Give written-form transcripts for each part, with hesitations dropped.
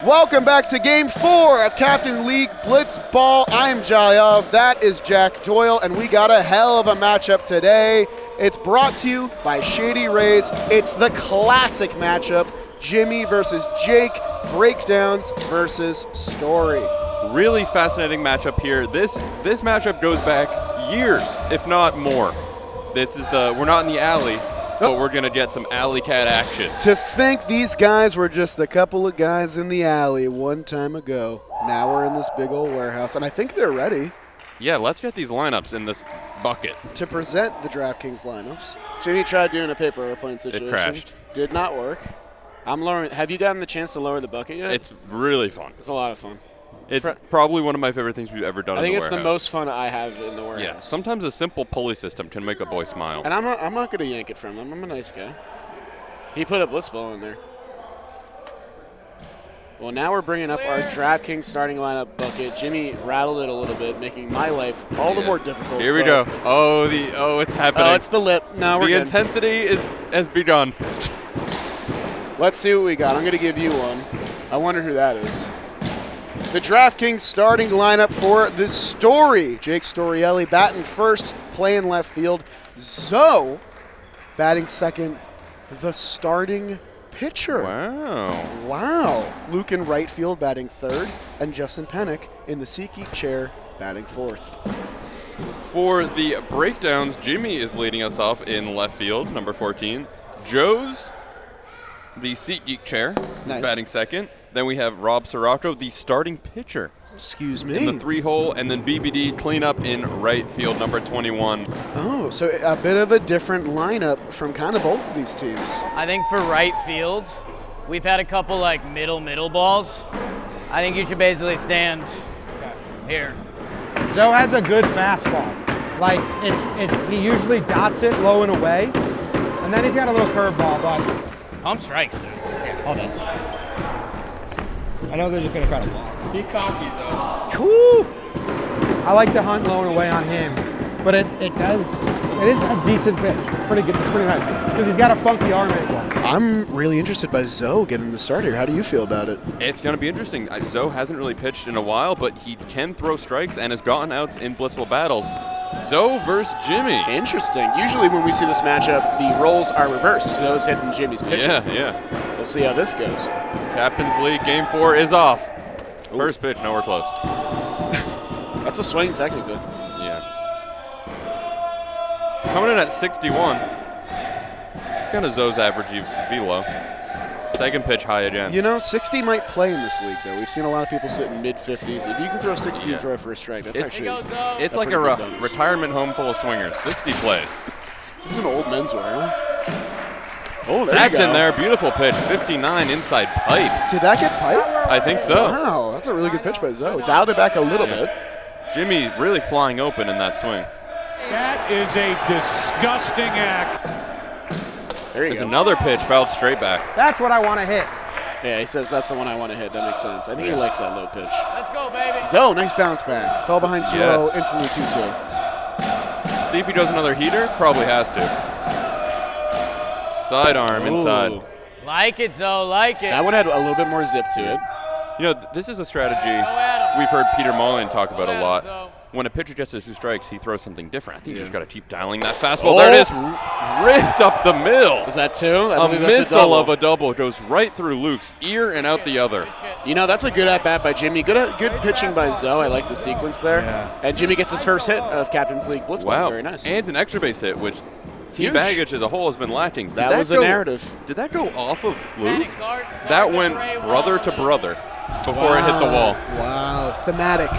Welcome back to Game 4 of Captain League Blitzball. I'm Joez, that is Jack Doyle, and we got a hell of a matchup today. It's brought to you by Shady Rays. It's the classic matchup, Jimmy versus Jake, breakdowns versus story. Really fascinating matchup here. This matchup goes back years, if not more. We're not in the alley, but we're going to get some alley cat action. To think these guys were just a couple of guys in the alley one time ago. Now we're in this big old warehouse, and I think they're ready. Yeah, let's get these lineups in this bucket. To present the DraftKings lineups, Jimmy tried doing a paper airplane situation. It crashed. Did not work. I'm lowering. Have you gotten the chance to lower the bucket yet? It's really fun. It's a lot of fun. It's probably one of my favorite things we've ever done in the warehouse. I think it's the most fun I have in the warehouse. Yeah, sometimes a simple pulley system can make a boy smile. And I'm not going to yank it from him. I'm a nice guy. He put a Blitzball in there. Well, now we're bringing up our DraftKings starting lineup bucket. Jimmy rattled it a little bit, making my life all the more difficult. Here we go. Oh, it's happening. Oh, it's the lip. No, we're good. The intensity has begun. Let's see what we got. I'm going to give you one. I wonder who that is. The DraftKings starting lineup for the story. Jake Storiale batting first, playing left field. Zoe batting second, the starting pitcher. Wow. Luke in right field batting third, and Justin Penik in the SeatGeek chair batting fourth. For the breakdowns, Jimmy is leading us off in left field, number 14. Joez, the SeatGeek chair, is batting second. Then we have Rob Sirocco, the starting pitcher. Excuse me. In the 3-hole, and then BBD cleanup in right field, number 21. Oh, so a bit of a different lineup from kind of both of these teams. I think for right field, we've had a couple like middle balls. I think you should basically stand here. Zoe has a good fastball. Like he usually dots it low and away, and then he's got a little curveball, but pump strikes, dude. Hold on. I know they're just going to try to block. Be cocky, Zoe. Woo! I like to hunt low and away on him, but it is a decent pitch. It's pretty good. It's pretty nice because he's got a funky arm angle. I'm really interested by Zoe getting the start here. How do you feel about it? It's going to be interesting. Zoe hasn't really pitched in a while, but he can throw strikes and has gotten outs in blitzball battles. Zoe versus Jimmy. Interesting. Usually when we see this matchup, the roles are reversed. Zoe's hitting Jimmy's pitching. Yeah. We'll see how this goes. Captain's League Game 4 is off. First pitch, nowhere close. That's a swing, technically. Yeah. Coming in at 61. It's kind of Zoe's average velo. Second pitch, high again. You know, 60 might play in this league, though. We've seen a lot of people sitting mid-50s. If you can throw 60 and throw it for a strike, that's actually it's like a retirement home full of swingers. 60 plays. This is an old men's warehouse. Oh, that's in there. Beautiful pitch. 59 inside pipe. Did that get pipe? I think so. Wow, that's a really good pitch by Zoe. Dialed it back a little bit. Jimmy really flying open in that swing. That is a disgusting act. There you There's go. another pitch fouled straight back. That's what I want to hit. Yeah, he says that's the one I want to hit. That makes sense. I think he likes that low pitch. Let's go, baby. Zoe, nice bounce back. Fell behind 2-0, Yes. instantly 2-2. See if he does another heater? Probably has to. Sidearm inside. Like it, Zoe, like it. That one had a little bit more zip to it. You know, this is a strategy we've heard Peter Mullen talk about a lot. When a pitcher gets his 2 strikes, he throws something different. I think you just got to keep dialing that fastball. There it is, ripped up the middle. Was that 2? A missile of a double goes right through Luke's ear and out the other. You know, that's a good at-bat by Jimmy. Good pitching by Zoe. I like the sequence there. Yeah. And Jimmy gets his first hit of Captain's League Blitzball. Wow. Very nice. And an extra base hit, which team Huge. baggage as a whole has been lacking. That was a narrative. Did that go off of Luke? That went brother to brother before it hit the wall. Wow, thematic.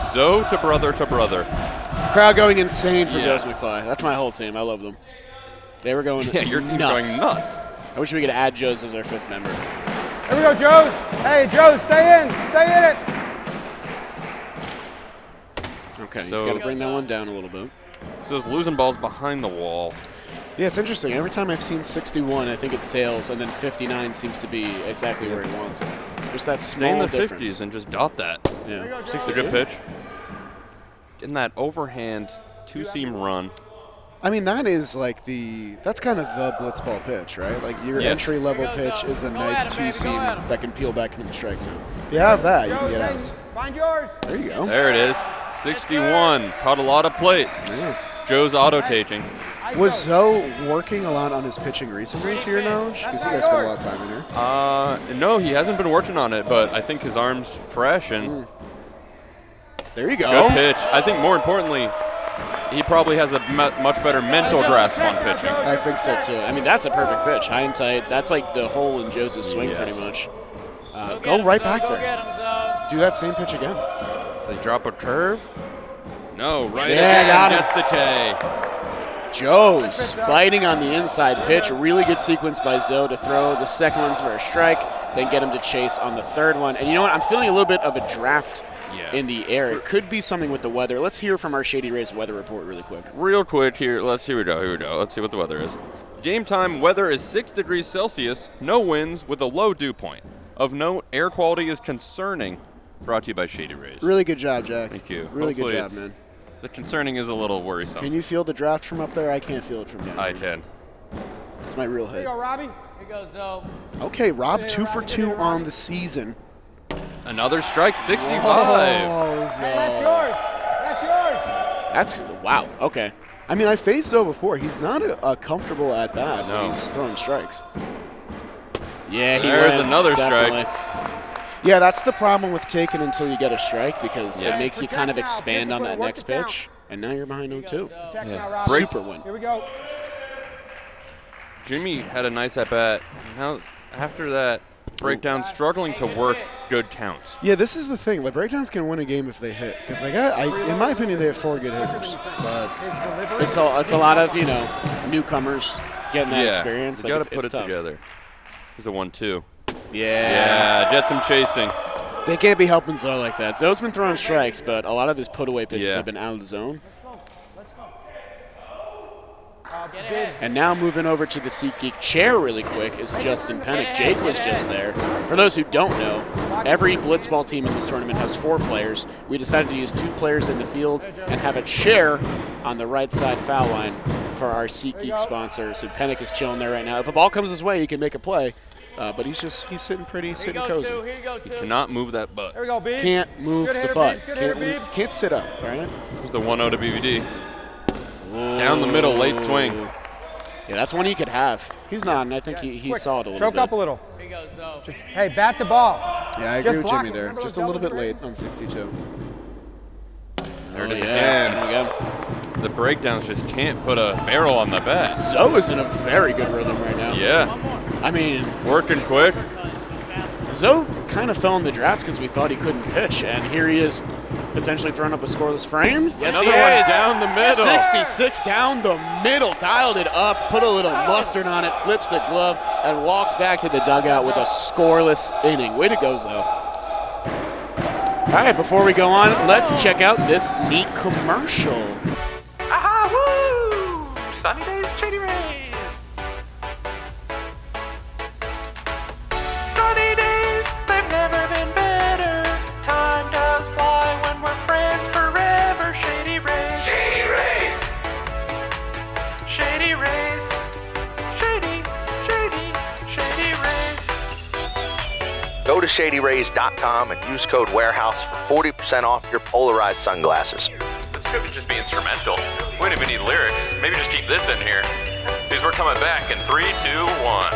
Zoe to brother to brother. Crowd going insane for Joez McFly. That's my whole team. I love them. They were going your team's nuts. going nuts. I wish we could add Joez as our 5th member. Here we go, Joe. Hey, Joe, stay in it. Okay, he's got to bring that one down a little bit. So he's losing balls behind the wall. Yeah, it's interesting. Every time I've seen 61, I think it sails, and then 59 seems to be exactly where he wants it. Just that small Stay in the difference. 50s and just dot that. Yeah, It's a good pitch. Getting that overhand 2-seam run. I mean, that is like that's kind of the blitzball pitch, right? Like your entry-level pitch is a nice two-seam that can peel back into the strike zone. If you have that, you can get outs. Find yours. There you go. There it is. 61. Caught a lot of plate. Yeah. Joe's auto-taking. Was Zoe working a lot on his pitching recently, to your knowledge? Because you guys spent a lot of time in here. No, he hasn't been working on it, but I think his arm's fresh and there you go. good pitch. I think more importantly, he probably has a much better mental grasp on pitching. I think so too. I mean, that's a perfect pitch. High and tight. That's like the hole in Joez's swing, pretty much. Go right back there. Do that same pitch again. Does he drop a curve? No, right again. Got him. Gets the K. Joez biting on the inside pitch. Really good sequence by Zoe to throw the second one for a strike, then get him to chase on the third one. And you know what? I'm feeling a little bit of a draft in the air. It could be something with the weather. Let's hear from our Shady Rays weather report really quick. Real quick here. Here we go. Let's see what the weather is. Game time weather is 6 degrees Celsius, no winds with a low dew point. Of note, air quality is concerning. Brought to you by Shady Rays. Really good job, Jack. Thank you. Really good job, man. The concerning is a little worrisome. Can you feel the draft from up there? I can't feel it from down here. I can. It's my real head. Here you go, Robbie. Here goes Zoe. Okay, Rob 2 for 2 on the season. Another strike, 65. Oh, Hey, that's yours. That's yours. That's wow. Okay. I mean, I faced Zoe before. He's not a comfortable at bat when he's throwing strikes. Yeah, there's another strike. Yeah, that's the problem with taking until you get a strike because it makes you kind of expand on that next pitch, and now you're behind 0-2. Yeah. Super win. Here we go. Jimmy had a nice at bat. Now, after that breakdown, struggling to work good counts. Yeah, this is the thing. The breakdowns can win a game if they hit, because they got, in my opinion, they have 4 good hitters, but it's a lot of newcomers getting that experience. You got to put it together. Here's a 1-2. Yeah, gets him chasing. They can't be helping Zoe like that. Zoe's been throwing strikes, but a lot of his put-away pitches have been out of the zone. And now moving over to the SeatGeek chair really quick is Justin Penik. Jake was just there. For those who don't know, every blitzball team in this tournament has 4 players. We decided to use 2 players in the field and have a chair on the right side foul line for our SeatGeek sponsor. So Penik is chilling there right now. If a ball comes his way, he can make a play. But he's sitting pretty, sitting cozy. He cannot move that butt. Here we go, Beebs. Can't move the butt. Can't sit up, right? Here's the 1-0 to BVD. Down the middle, late swing. Yeah, that's one he could have. He's not, and I think he saw it a little bit. Choke up a little. Here he goes Zoe. Hey, bat to ball. Yeah, I agree with Jimmy there. Just a little bit late on 62. There it is again. The breakdowns just can't put a barrel on the bat. Zoe is in a very good rhythm right now. Yeah. I mean, working quick. Zoe kind of fell in the draft because we thought he couldn't pitch, and here he is potentially throwing up a scoreless frame. Yes, Another one down the middle. 66 down the middle, dialed it up, put a little mustard on it, flips the glove, and walks back to the dugout with a scoreless inning. Way to go, Zoe. All right, before we go on, let's check out this neat commercial. Aha, woo! Sunny days, Shady Rays. Sunny days, they've never been better. Time does fly when we're friends forever. Shady Rays. Shady Rays. Shady Rays. Shady Rays. Go to ShadyRays.com and use code WAREHOUSE for 40% off your polarized sunglasses. This could just be instrumental. We don't even need lyrics. Maybe just keep this in here. Because we're coming back in 3, 2, 1.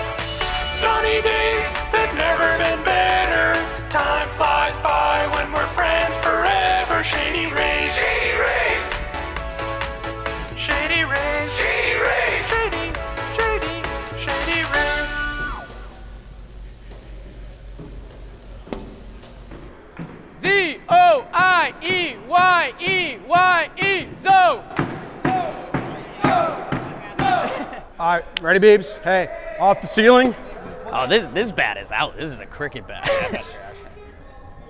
Sunny days, they've never been better. Time flies by when we're friends forever. Shady Rays. Shady Rays. Shady Rays. Shady Rays. Shady Rays. Zoieyeye, Zoe. All right, ready, Beebs? Hey, off the ceiling. Oh, this bat is out. This is a cricket bat.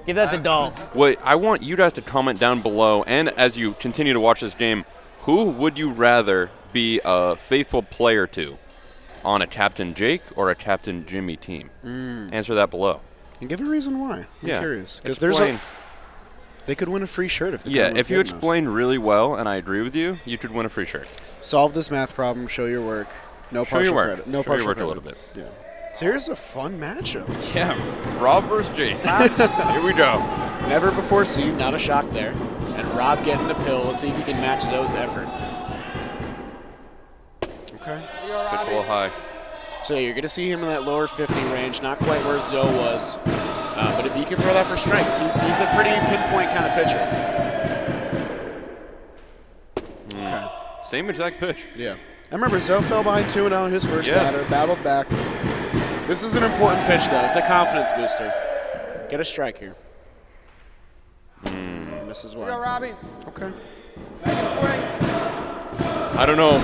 Give that to Doyle. Wait, I want you guys to comment down below, and as you continue to watch this game, who would you rather be a faithful player to on a Captain Jake or a Captain Jimmy team? Answer that below. And give a reason why. I'm curious. Because They could win a free shirt if the Yeah, comment was if you good enough. explain really well, and I agree with you, you could win a free shirt. Solve this math problem. Show your work. No Show your partial work. credit. No Show your partial work credit. a little bit. Yeah. So here's a fun matchup. Yeah, Rob versus Jake. Here we go. Never before seen. Not a shock there. And Rob getting the pill. Let's see if he can match Zoe's effort. Okay. Pitch a little high. So you're going to see him in that lower 50 range, not quite where Zoe was. But if he can throw that for strikes, he's a pretty pinpoint kind of pitcher. Okay. Same exact pitch. Yeah. I remember Zoe fell behind 2-0 in his first batter, battled back. This is an important pitch, though. It's a confidence booster. Get a strike here. Misses wide. Robbie. Okay. Make him swing. I don't know.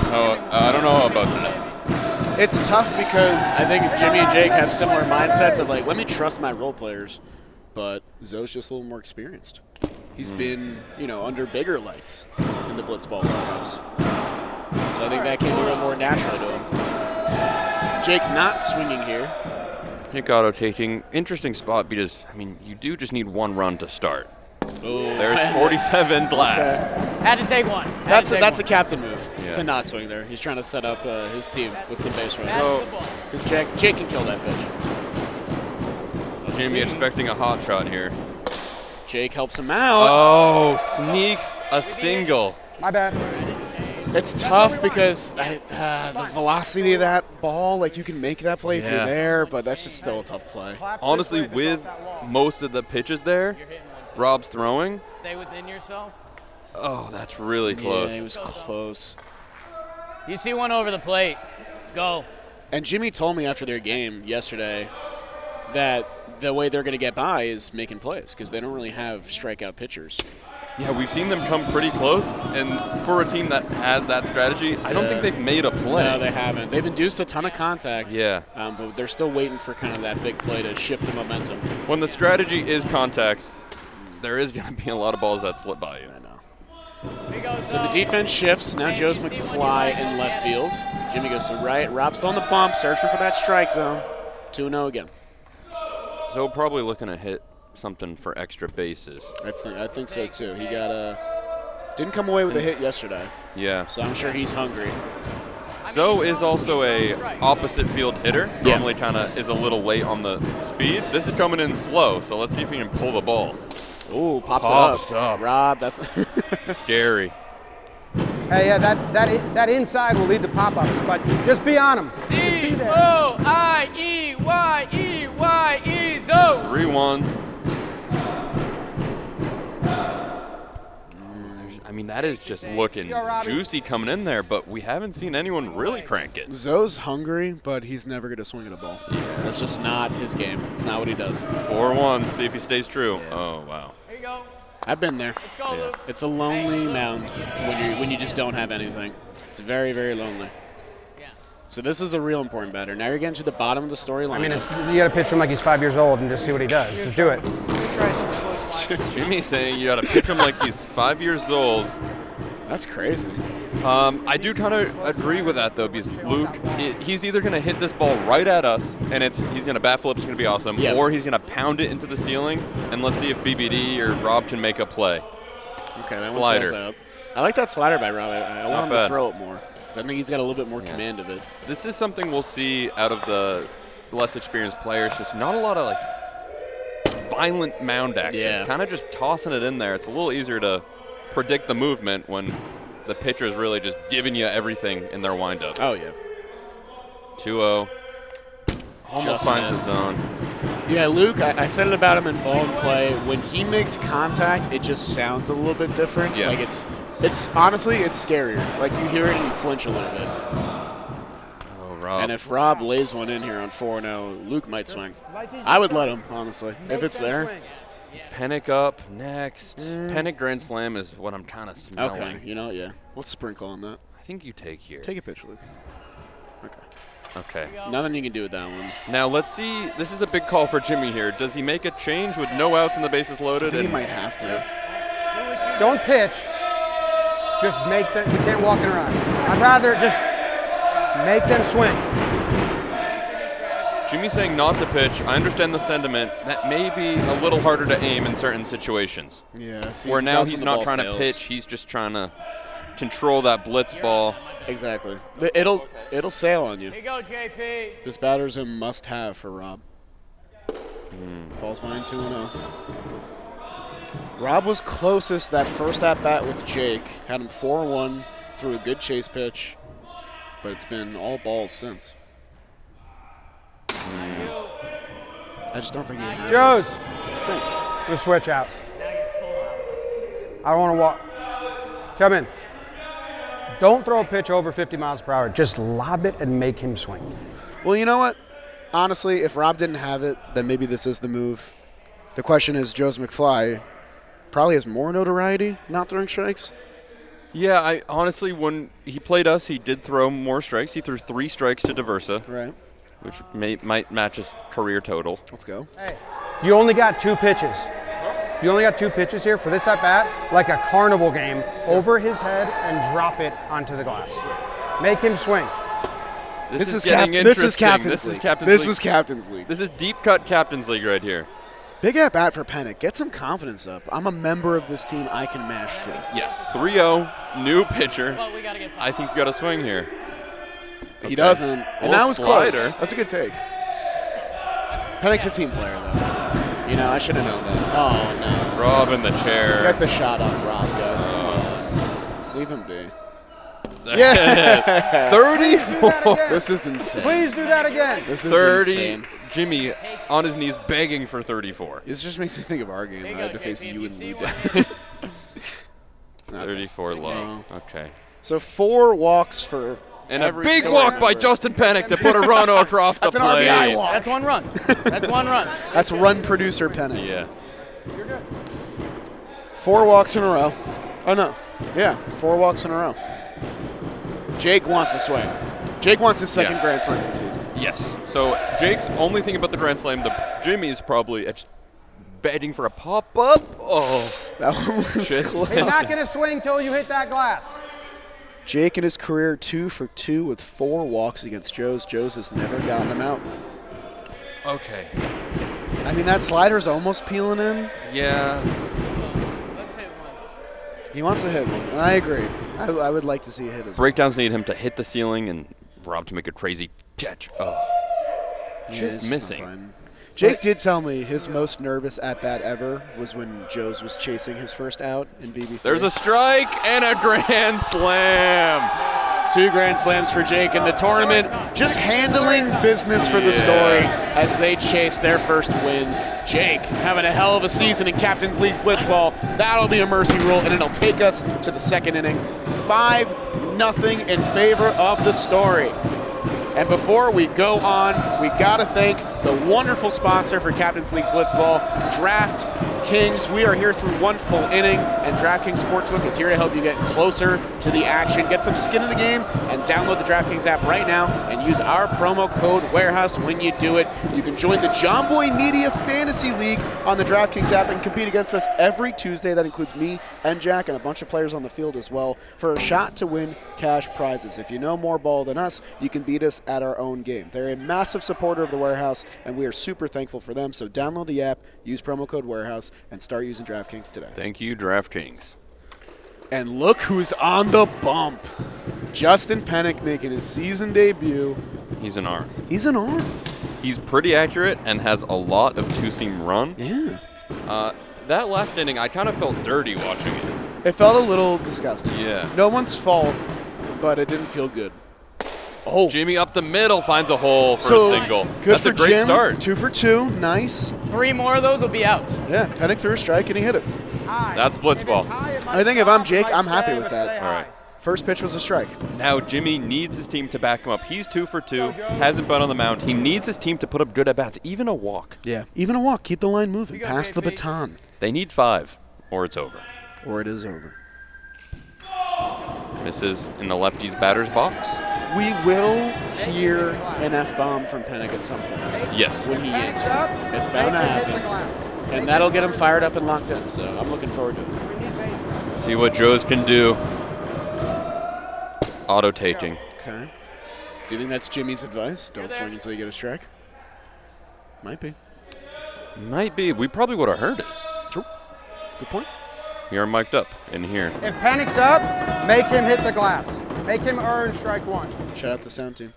I don't know about that. It's tough because I think Jimmy and Jake have similar mindsets of like, let me trust my role players, but Zoe's just a little more experienced. He's been, under bigger lights in the Blitzball warehouse. So I think that came a little more naturally to him. Jake not swinging here. Nick Otto taking interesting spot because, you do just need one run to start. Ooh. There's 47 glass. Okay. Had to take one. That's a captain move to not swing there. He's trying to set up his team with some base runners. So, because Jake can kill that pitch. Jimmy expecting a hot shot here. Jake helps him out. Oh, sneaks a single. My bad. It's tough because the velocity of that ball, you can make that play if you're there, but that's just still a tough play. Honestly, with most of the pitches there, Rob's throwing. Stay within yourself. Oh, that's really close. Yeah, he was close. You see one over the plate. Go. And Jimmy told me after their game yesterday that the way they're going to get by is making plays because they don't really have strikeout pitchers. Yeah, we've seen them come pretty close, and for a team that has that strategy, I don't think they've made a play. No, they haven't. They've induced a ton of contact. Yeah. But they're still waiting for kind of that big play to shift the momentum. When the strategy is contact, there is going to be a lot of balls that slip by you. I know. So the defense shifts. Now Joe's McFly in left field. Jimmy goes to right. Rob's still on the bump, searching for that strike zone. 2-0 again. So probably looking to hit something for extra bases. I think so too. He didn't come away with a hit yesterday. Yeah. So I'm sure he's hungry. Zoe is also a opposite field hitter. Normally kind of is a little late on the speed. This is coming in slow, so let's see if he can pull the ball. Ooh, pops it up. Rob, that's scary. Hey, yeah, that inside will lead to pop-ups, but just be on them. Z-O-I-E-Y-E-Y-E, Zoe. 3-1. That is just looking juicy coming in there, but we haven't seen anyone really crank it. Zoe's hungry, but he's never going to swing at a ball. That's just not his game. It's not what he does. 4-1. See if he stays true. Yeah. Oh, wow. Here you go. I've been there. Let's go, Luke. It's a lonely mound when you just don't have anything. It's very, very lonely. Yeah. So this is a real important batter. Now you're getting to the bottom of the storyline. You got to pitch him like he's 5 years old and just see what he does. Just do it. Jimmy's saying you got to pitch him like he's 5 years old. That's crazy. I do kind of agree with that, though, because Luke, he's either going to hit this ball right at us, and he's going to bat flip, it's going to be awesome, or he's going to pound it into the ceiling, and let's see if BBD or Rob can make a play. Okay, that slider. One's I like that slider by Rob. I want him bad. to throw it more, because I think he's got a little bit more command of it. This is something we'll see out of the less experienced players, just not a lot of, violent mound action. Yeah. Kind of just tossing it in there. It's a little easier to predict the movement when the pitcher is really just giving you everything in their windup. Oh, yeah. 2-0. Almost Just finds missed. the zone. Yeah, Luke, I said it about him in ball and play. When he makes contact, it just sounds a little bit different. Yeah. It's honestly, it's scarier. You hear it and you flinch a little bit. Oh, Rob. And if Rob lays one in here on 4-0, Luke might swing. I would let him, honestly, if it's there. Penik up next. Penik grand slam is what I'm kind of smelling. Okay, yeah. Let's sprinkle on that. I think you take here. Take a pitch, Luke. Okay. Nothing you can do with that one. Now let's see. This is a big call for Jimmy here. Does he make a change with no outs and the bases loaded? I think he might have to. Don't pitch. Just make them. You can't walk it around. I'd rather just make them swing. Jimmy's saying not to pitch. I understand the sentiment. That may be a little harder to aim in certain situations. Yeah. See, where now that's he's when the not ball trying sails. to pitch. He's just trying to control that blitz ball. Exactly. It'll sail on you. Here you go, JP. This batter's a must-have for Rob. Falls behind 2-0. Rob was closest that first at-bat with Jake. Had him 4-1, threw a good chase pitch, but it's been all balls since. I just don't think he has Joez. it. It stinks. We'll switch out. I don't want to walk. Come in. Don't throw a pitch over 50 miles per hour. Just lob it and make him swing. Well, you know what? Honestly, if Rob didn't have it, then maybe this is the move. The question is, Joez McFly probably has more notoriety not throwing strikes. Yeah, I honestly, when he played us, he did throw more strikes. He threw 3 strikes to Diversa, Right. which might match his career total. Let's go. You only got 2 pitches. You only got 2 pitches here for this at bat, like a carnival game, over his head and drop it onto the glass. Make him swing. This is Captain's League. This is Captain's League. This is deep cut Captain's League right here. Big at bat for Penik. Get some confidence up. I'm a member of this team. I can mash too. Yeah, 3-0, new pitcher. Well, we gotta get I think you got to swing here. He doesn't. And Little that was slider. close. That's a good take. Penik's a team player, though. You know, I should have known that. Oh, no. Rob in the chair. Get the shot off Rob, guys. Come on. Leave him be. Yeah. 34. This is insane. Please do that again. This is 30. insane. Jimmy on his knees begging for 34. This just makes me think of our game. I had to face you and Lou. 34 low. Okay. So 4 walks for And a every big story walk by member. Justin Penik to put a run across the That's an plate. RBI walk. That's 1 run. That's 1 run. That's run producer Penik. Yeah. 4 walks in a row. Oh, no. Yeah, 4 walks in a row. Jake wants to swing. Jake wants his second Grand Slam of the season. Yes. So Jake's only thing about the Grand Slam, Jimmy's probably just betting for a pop-up. Oh. That one was Just close. He's not going to swing till you hit that glass. Jake in his career 2 for 2 with 4 walks against Joez. Joez has never gotten him out. Okay. I mean, that slider's almost peeling in. Yeah. Let's hit 1. He wants to hit one, and I agree. I would like to see a hit as well. Breakdowns need him to hit the ceiling and Rob to make a crazy catch. Oh. Yeah, Just it's not missing. fine. Jake did tell me his most nervous at-bat ever was when Joez was chasing his first out in BB3. There's a strike and a grand slam. 2 Grand Slams for Jake in the tournament. Just handling business for the story as they chase their first win. Jake having a hell of a season in Captain's League Blitzball. That'll be a mercy rule, and it'll take us to the second inning. 5-0 in favor of the story. And before we go on, we gotta thank the wonderful sponsor for Captain's League Blitzball, DraftKings. We are here through 1 full inning, and DraftKings Sportsbook is here to help you get closer to the action. Get some skin in the game and download the DraftKings app right now and use our promo code WAREHOUSE when you do it. You can join the John Boy Media Fantasy League on the DraftKings app and compete against us every Tuesday. That includes me and Jack and a bunch of players on the field as well for a shot to win cash prizes. If you know more ball than us, you can beat us at our own game. They're a massive supporter of the Warehouse, and we are super thankful for them. So download the app, use promo code Warehouse, and start using DraftKings today. Thank you, DraftKings. And look who's on the bump. Justin Penik making his season debut. He's an arm. He's an arm. He's pretty accurate and has a lot of two-seam run. Yeah. That last inning, I kind of felt dirty watching it. It felt a little disgusting. Yeah. No one's fault, but it didn't feel good. Oh. Jimmy up the middle finds a hole for So, a single. Good That's for a great Jim. start. 2 for 2. Nice. 3 more of those will be out. Yeah, Penik threw a strike and he hit it. That's Blitzball. I think if I'm Jake, I'm happy with that. All right. First pitch was a strike. Now Jimmy needs his team to back him up. He's 2 for 2, hasn't been on the mound. He needs his team to put up good at-bats, even a walk. Yeah, even a walk. Keep the line moving. Pass the baton. They need 5, or it's over. Or it is over. Misses in the lefty's batter's box. We will hear an F-bomb from Penik at some point. Yes. When he yanks one. It's bound to happen. And that'll get him fired up and locked in, so I'm looking forward to it. See what Joez can do. Auto-taking. Okay. Do you think that's Jimmy's advice? Don't swing until you get a strike? Might be. Might be. We probably would have heard it. True. Good point. We are mic'd up in here. If Penik's up, make him hit the glass. Make him earn strike 1. Shout out the sound team.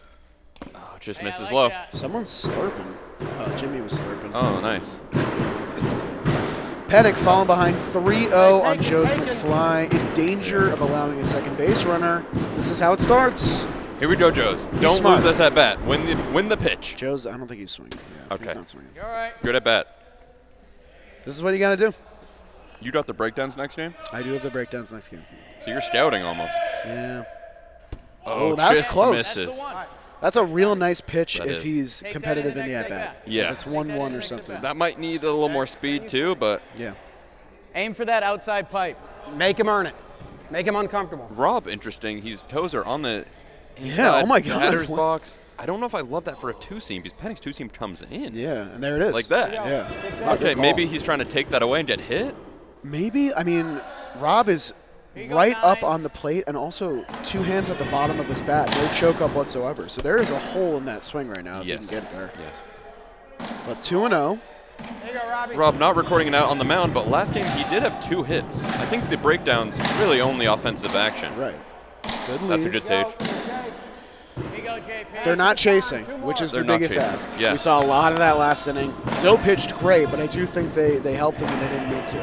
Oh, just misses low. Someone's slurping. Oh, Jimmy was slurping. Oh, nice. Penik falling behind 3-0 on Joez McFly, in danger of allowing a second base runner. This is how it starts. Here we go, Joez. Don't smart. lose this at bat. Win the pitch. Joez, I don't think he's swinging. Yeah, Okay. He's not swinging. All right. Good at bat. This is what you got to do. You got the breakdowns next game? I do have the breakdowns next game. So you're scouting almost. Yeah. Oh, that's just close. misses. That's a real nice pitch That if is. he's competitive in the at-bat. Yeah. It's 1-1 or something. That might need a little more speed too, but Yeah. Aim for that outside pipe. Make him earn it. Make him uncomfortable. Rob, interesting. His toes are on the Yeah, inside oh my God. batter's box. I don't know if I love that for a two-seam because Penik's two-seam comes in. Yeah, and there it is. Like that. Yeah. Okay, maybe he's trying to take that away and get hit. Maybe. I mean, Rob is right up on the plate and also 2 hands at the bottom of his bat. No choke up whatsoever. So there is a hole in that swing right now if you can get it there. Yes. But 2-0. Rob not recording it out on the mound, but last game he did have 2 hits. I think the breakdown's really only offensive action. Right. Good lead. That's a good stage. They're not chasing, which is They're the not biggest chasing. ask. Yeah. We saw a lot of that last inning. Zoe pitched great, but I do think they helped him when they didn't need to.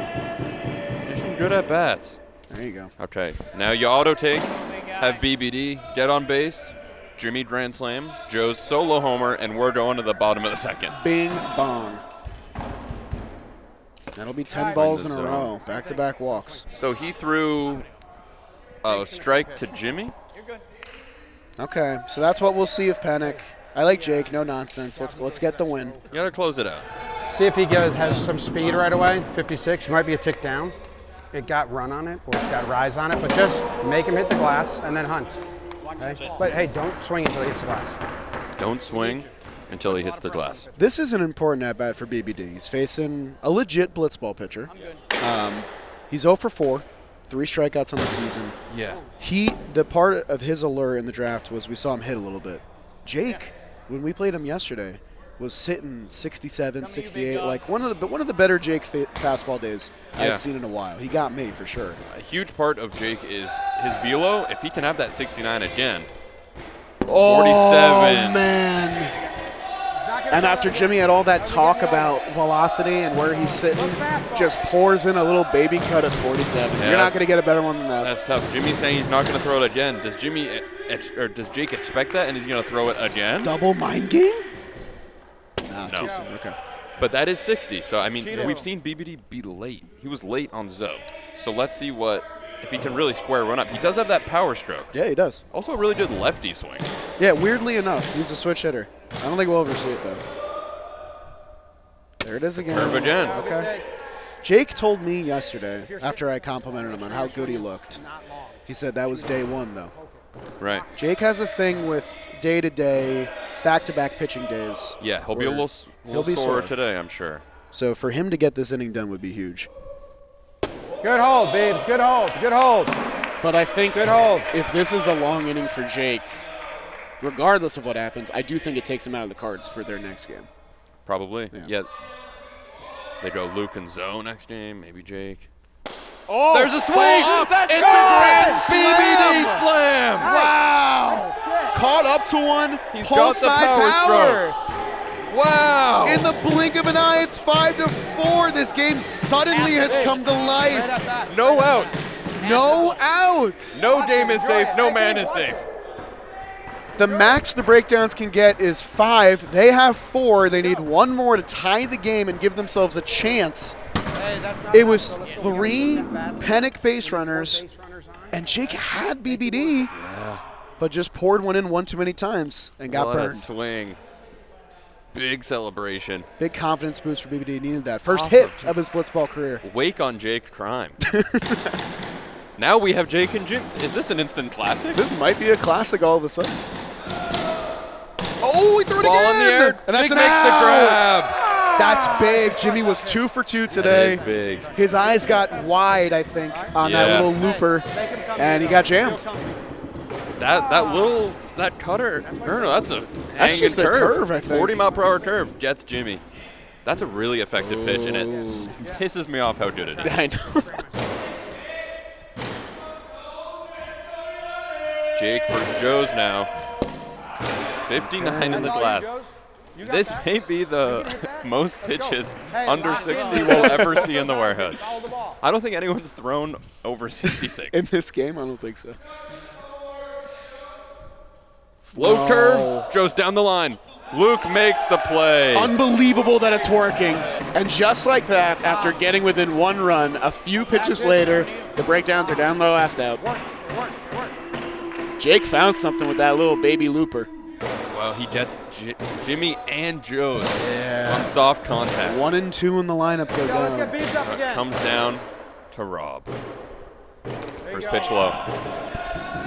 There's some good at bats. There you go. Okay, now you auto take, have BBD, get on base, Jimmy grand slam, Joe's solo homer, and we're going to the bottom of the second. Bing bong. That'll be 10 balls in a row. Back-to-back walks. So he threw a strike to Jimmy. Okay, so that's what we'll see if Penik. I like Jake, no nonsense. Let's get the win. You gotta close it out. See if he has some speed right away. 56, he might be a tick down. It got run on it, or it's got rise on it, but just make him hit the glass and then hunt. Okay? But hey, don't swing until he hits the glass. Don't swing until he hits the glass. This is an important at-bat for BBD. He's facing a legit blitzball pitcher. He's 0 for 4, 3 strikeouts on the season. Yeah. The part of his allure in the draft was we saw him hit a little bit. Jake, when we played him yesterday, was sitting 67, 68, like one of the better Jake fastball days I'd seen in a while. He got me for sure. A huge part of Jake is his velo. If he can have that 69 again. Oh, 47. man. And after Jimmy had all that talk about velocity and where he's sitting, just pours in a little baby cut at 47. Yeah, You're not going to get a better one than that. That's tough. Jimmy's saying he's not going to throw it again. Does does Jake expect that and he's going to throw it again? Double mind game? Nah, No. too soon. Okay. But that is 60. So, I mean, we've seen BBD be late. He was late on Zoe. So let's see if he can really square one up. He does have that power stroke. Yeah, he does. Also a really good lefty swing. Yeah, weirdly enough, he's a switch hitter. I don't think we'll ever see it, though. There it is again. Curve again. Okay. Jake told me yesterday, after I complimented him on how good he looked, he said that was day 1, though. Right. Jake has a thing with day-to-day, back-to-back pitching days. Yeah, he'll be a little be sore sore today, I'm sure. So for him to get this inning done would be huge. Good hold, Beebs. Good hold. Good hold. But I think Good hold. if this is a long inning for Jake, regardless of what happens, I do think it takes him out of the cards for their next game. Probably. Yeah. They go Luke and Zoe next game, maybe Jake. Oh, There's a swing! That's It's a grand BBD slam! Wow! Caught up to one. He's Pull got the side power Wow! In the blink of an eye, it's 5-4. This game suddenly has come to life. No outs. No outs. No game is safe. No man is safe. The max the breakdowns can get is 5. They have 4. They need 1 more to tie the game and give themselves a chance. It was 3 Penik base runners, and Jake had BBD, but just poured one in one too many times and got What a burned. swing. Big celebration. Big confidence boost for BBD. Needed that. First hit of his blitzball career. Wake on Jake crime. Now we have Jake and Jim. Is this an instant classic? This might be a classic all of a sudden. Oh, he threw it Ball again! in the air. And that's Jake an makes the out! grab. That's big. Jimmy was 2 for 2 today. That is big. His eyes got wide, I think, on that little looper, and he got jammed. That cutter, I don't know, that's a That's hanging just a curve, I think. 40-mile-per-hour curve gets Jimmy. That's a really effective pitch, and it pisses me off how good it is. I know. Jake versus Joez now. 59 in the glass. This may be the most pitches under 60 we'll ever see in the warehouse. I don't think anyone's thrown over 66. In this game, I don't think so. Slow curve, Joez down the line. Luke makes the play. Unbelievable that it's working. And just like that, after getting within 1 run, a few pitches later, the breakdowns are down the last out. Jake found something with that little baby looper. Well, he gets Jimmy and Joez on soft contact. 1 and 2 in the lineup go down. Comes down to Rob. First pitch low.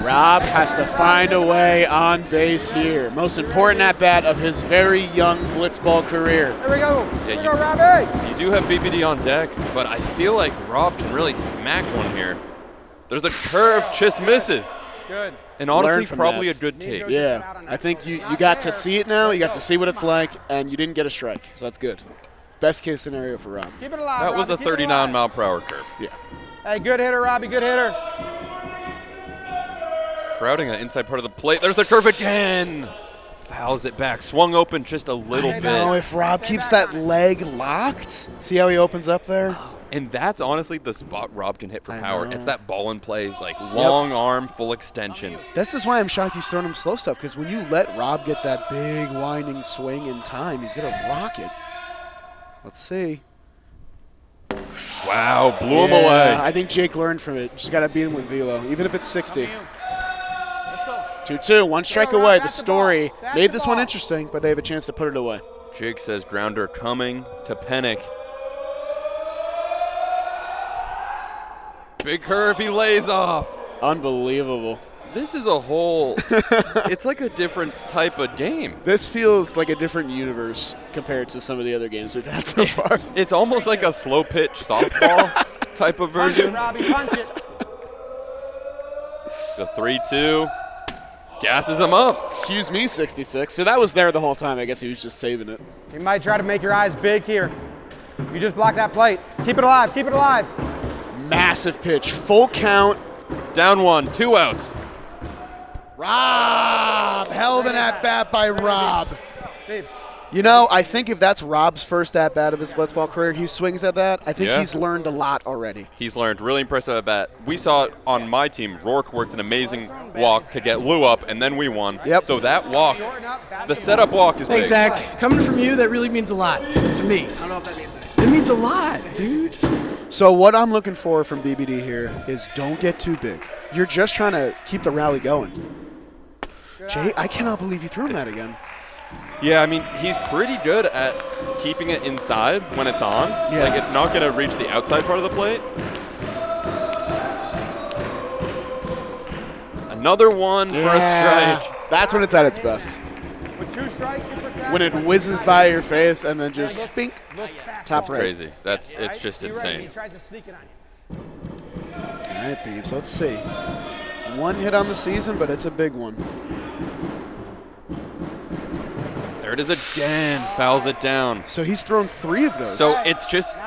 Rob has to find a way on base here. Most important at-bat of his very young blitzball career. There we go. Yeah, Robbie. You do have BBD on deck, but I feel like Rob can really smack one here. There's the curve, just misses. Good. And honestly, probably a good take. Yeah, I think you got to see it now. You got to see what it's like, and you didn't get a strike, so that's good. Best case scenario for Rob. Keep it alive, that was a 39-mile-per-hour curve. Yeah. Hey, good hitter, Robbie, good hitter. Crowding the inside part of the plate. There's the curve again. Fouls it back. Swung open just a little bit. No, if Rob keeps that leg locked, see how he opens up there? And that's honestly the spot Rob can hit for power. It's that ball in play, like long arm, full extension. This is why I'm shocked he's throwing him slow stuff, because when you let Rob get that big winding swing in time, he's going to rock it. Let's see. Wow, blew him away. I think Jake learned from it. Just got to beat him with velo, even if it's 60. 2-2, 1 strike away. The Story made this one interesting, but they have a chance to put it away. Jake says grounder coming to Penik. Big curve, he lays off. Unbelievable. This is a whole, it's like a different type of game. This feels like a different universe compared to some of the other games we've had so far. It's almost like a slow pitch softball type of version. Punch it, Robbie, punch it. The 3-2. Gasses him up. Excuse me, 66. So that was there the whole time. I guess he was just saving it. You might try to make your eyes big here. You just block that plate. Keep it alive, keep it alive. Massive pitch, full count. Down 1, 2 outs. Rob, held an at-bat by Rob. You know, I think if that's Rob's first at-bat of his blitzball career, he swings at that, I think he's learned a lot already. He's learned. Really impressive at-bat. We saw it on my team. Rourke worked an amazing walk to get Lou up, and then we won. Yep. So that walk, the setup walk is big. Thanks, Zach. Coming from you, that really means a lot to me. I don't know if that means anything. It means a lot, dude. So what I'm looking for from BBD here is don't get too big. You're just trying to keep the rally going. Jay, I cannot believe you threw him that again. Yeah, I mean, he's pretty good at keeping it inside when it's on. Yeah. Like, it's not going to reach the outside part of the plate. Another one for a strike. That's when it's at its best. With 2 strikes, you protect. When it whizzes by your face and then just bink, top right. Crazy. It's just insane. He tries to sneak it on you. All right, Beebs, let's see. 1 hit on the season, but it's a big one. There it is again. Fouls it down. So he's thrown 3 of those. So it's just,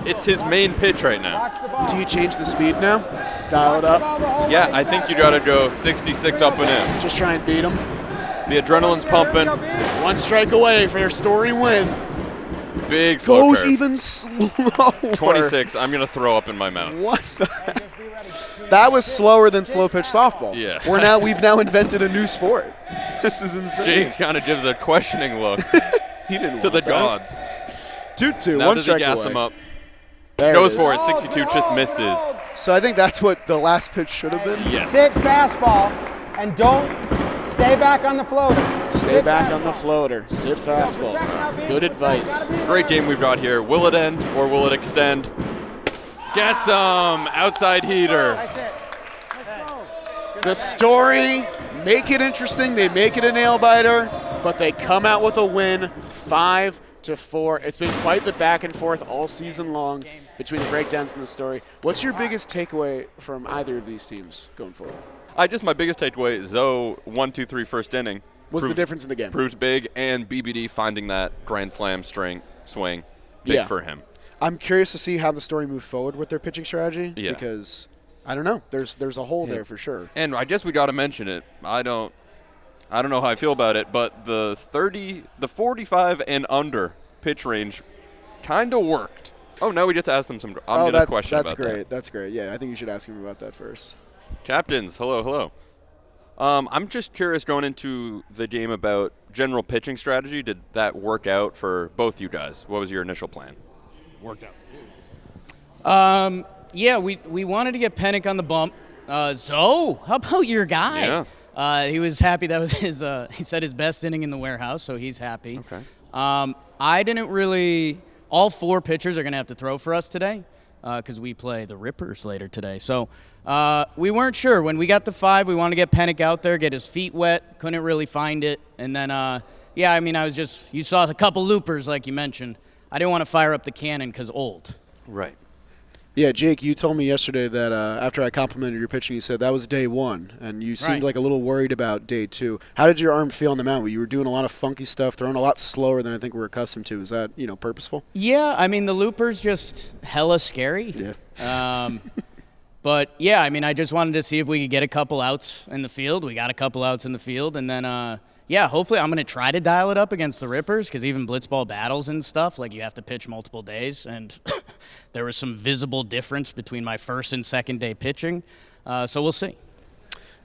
it's his main pitch right now. Do you change the speed now? Dial it up? Yeah, I think you got to go 66 up and in. Just try and beat him? The adrenaline's pumping. 1 strike away for your Story win. Big slow Goes curve. even slower. 26. I'm going to throw up in my mouth. What the heck? That was slower than slow pitch softball. Yeah. We've now invented a new sport. This is insane. Jake kind of gives a questioning look he didn't to the want that. gods. 2-2, Now 1 does he strike gas away. him up? There Goes it is. for it. 62 just misses. So I think that's what the last pitch should have been. Yes. Sit fastball and don't stay back on the floater. Stay back on the floater. Sit fastball. Good advice. Great game we've got here. Will it end or will it extend? Get some outside heater. The Story make it interesting. They make it a nail biter, but they come out with a win, 5-4. It's been quite the back and forth all season long between the breakdowns and the Story. What's your biggest takeaway from either of these teams going forward? My biggest takeaway, Zoe 1-2-3 first inning. What's the difference in the game? Proved big, and BBD finding that grand slam string swing. Big for him. I'm curious to see how the Story move forward with their pitching strategy because I don't know. There's a hole there for sure. And I guess we got to mention it. I don't know how I feel about it, but the 45 and under pitch range kind of worked. Oh, now we get to ask them some. I'm going to question about that. That's great. That's great. Yeah, I think you should ask him about that first. Captains, hello. I'm just curious going into the game about general pitching strategy. Did that work out for both you guys? What was your initial plan? Worked out. Yeah, we wanted to get Penik on the bump. Zoe, how about your guy? Yeah. He was happy. That was his. He said his best inning in the warehouse, so he's happy. Okay. I didn't really. All 4 pitchers are going to have to throw for us today because we play the Rippers later today. So we weren't sure. When we got the 5, we wanted to get Penik out there, get his feet wet. Couldn't really find it. And then, I was just – you saw a couple loopers like you mentioned. I didn't want to fire up the cannon because old. Right. Yeah, Jake, you told me yesterday that after I complimented your pitching, you said that was day 1, and you seemed like a little worried about day 2. How did your arm feel on the mound? You were doing a lot of funky stuff, throwing a lot slower than I think we're accustomed to. Is that, purposeful? Yeah, I mean, the looper's just hella scary. Yeah. But, yeah, I mean, I just wanted to see if we could get a couple outs in the field. We got a couple outs in the field, and then hopefully I'm going to try to dial it up against the Rippers because even Blitzball battles and stuff, like you have to pitch multiple days, and there was some visible difference between my first and second day pitching. So we'll see.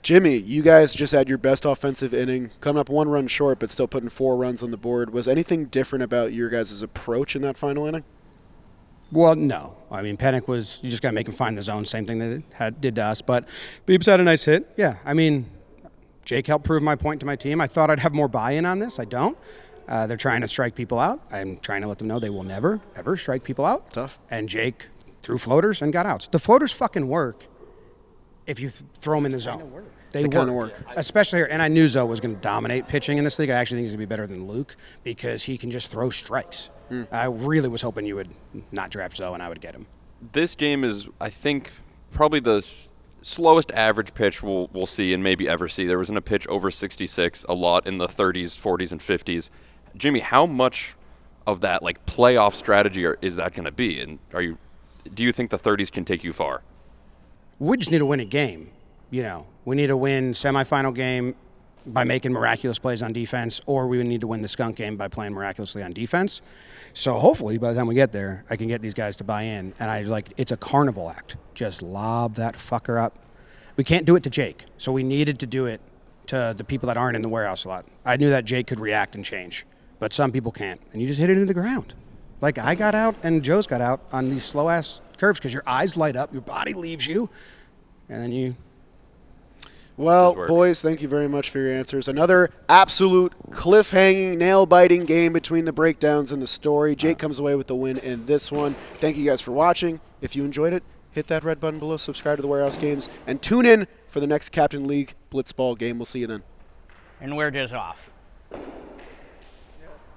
Jimmy, you guys just had your best offensive inning, coming up 1 run short but still putting 4 runs on the board. Was anything different about your guys' approach in that final inning? Well, no. I mean, Penik was – you just got to make him find the zone, same thing that it did to us. But Beebs had a nice hit. Yeah, I mean – Jake helped prove my point to my team. I thought I'd have more buy-in on this. I don't. They're trying to strike people out. I'm trying to let them know they will never, ever strike people out. Tough. And Jake threw floaters and got outs. The floaters fucking work if you throw them in the zone. They kind of work. Especially here. And I knew Zoe was going to dominate pitching in this league. I actually think he's going to be better than Luke because he can just throw strikes. I really was hoping you would not draft Zoe and I would get him. This game is, I think, probably the slowest average pitch we'll see and maybe ever see. There wasn't a pitch over 66, a lot in the 30s, 40s, and 50s. Jimmy, how much of that playoff strategy is that going to be? And do you think the 30s can take you far? We just need to win a game. We need to win semifinal game by making miraculous plays on defense, or we need to win the skunk game by playing miraculously on defense. So hopefully by the time we get there, I can get these guys to buy in. And it's a carnival act. Just lob that fucker up. We can't do it to Jake, so we needed to do it to the people that aren't in the warehouse a lot. I knew that Jake could react and change, but some people can't. And you just hit it into the ground. I got out and Joe's got out on these slow-ass curves because your eyes light up, your body leaves you, and then you... Well, boys, thank you very much for your answers. Another absolute cliffhanging, nail-biting game between the breakdowns and the story. Jake comes away with the win in this one. Thank you guys for watching. If you enjoyed it, hit that red button below, subscribe to the Warehouse Games, and tune in for the next Captain League Blitzball game. We'll see you then. And we're just off.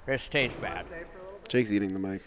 This tastes bad. Jake's eating the mic.